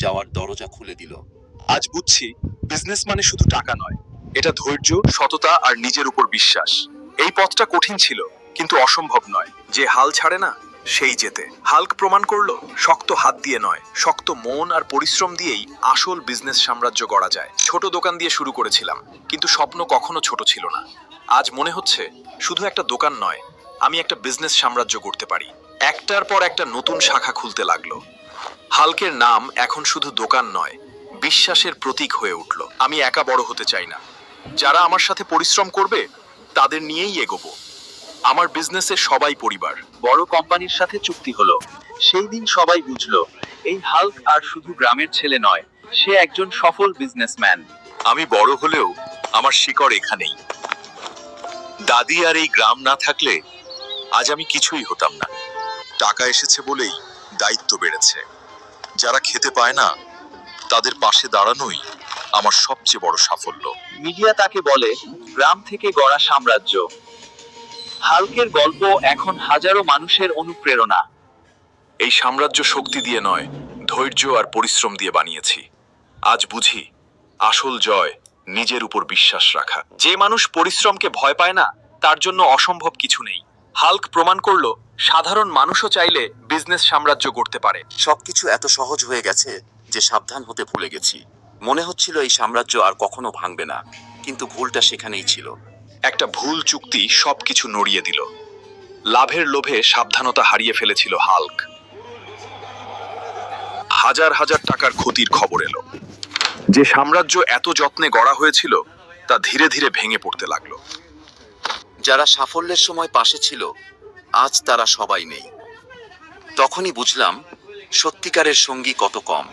যাওয়ার দরজা খুলে দিল। আজ বুঝছি বিজনেস মানে শুধু টাকা নয়, এটা ধৈর্য, সততা আর নিজের উপর বিশ্বাস। এই পথটা কঠিন ছিল, কিন্তু অসম্ভব নয়। যে হাল ছাড়ে না সেই জেতে। হাল্ক প্রমাণ করলো শক্ত হাত দিয়ে নয়, শক্ত মন আর পরিশ্রম দিয়েই আসল বিজনেস সাম্রাজ্য গড়া যায়। ছোট দোকান দিয়ে শুরু করেছিলাম, কিন্তু স্বপ্ন কখনো ছোট ছিল না। আজ মনে হচ্ছে শুধু একটা দোকান নয়, আমি একটা বিজনেস সাম্রাজ্য গড়তে পারি। একটার পর একটা নতুন শাখা খুলতে লাগলো। হাল্কের নাম এখন শুধু দোকান নয়, বিশ্বাসের প্রতীক হয়ে উঠল। আমি একা বড় হতে চাই না, যারা আমার সাথে পরিশ্রম করবে তাদের নিয়েই এগোবো। আমার বিজনেসে সবাই পরিবার। বড় কোম্পানির সাথে চুক্তি হলো। সেই দিন সবাই বুঝলো এই হাল্ক আর শুধু গ্রামের ছেলে নয়, সে একজন সফল বিজনেসম্যান। আমি বড় হলেও আমার শিকড় এখানেই। দাদি আর এই গ্রাম না থাকলে আজ আমি কিছুই হতাম না। টাকা এসেছে বলেই দায়িত্ব বেড়েছে। যারা খেতে পায় না তাদের পাশে দাঁড়ানোই আমার সবচেয়ে বড় সাফল্য। মিডিয়া তাকে বলে গ্রাম থেকে গড়া সাম্রাজ্য। হাল্কের গল্প এখন হাজারো মানুষের অনুপ্রেরণা। এই সাম্রাজ্য শক্তি দিয়ে নয়, ধৈর্য আর পরিশ্রম দিয়ে বানিয়েছি। আজ বুঝি আসল জয় নিজের উপর বিশ্বাস রাখা। যে মানুষ পরিশ্রমকে ভয় পায় না তার জন্য অসম্ভব কিছু নেই। হাল্ক প্রমাণ করলো সাধারণ মানুষও চাইলে বিজনেস সাম্রাজ্য গড়তে পারে। সবকিছু এত সহজ হয়ে গেছে যে সাবধান হতে ভুলে গেছি। মনে হচ্ছিল এই সাম্রাজ্য আর কখনো ভাঙবে না, কিন্তু ভুলটা সেখানেই ছিল। একটা ভুল চুক্তি সবকিছু নড়িয়ে দিল। লাভের লোভে সাবধানতা হারিয়ে ফেলেছিল হাল্ক। হাজার হাজার টাকার ক্ষতির খবর এলো। যে সাম্রাজ্য এত যত্নে গড়া হয়েছিল তা ধীরে ধীরে ভেঙে পড়তে লাগলো। যারা সাফল্যের সময় পাশে ছিল আজ তারা সবাই নেই। তখনই বুঝলাম সত্যিকারের সঙ্গী কত কম।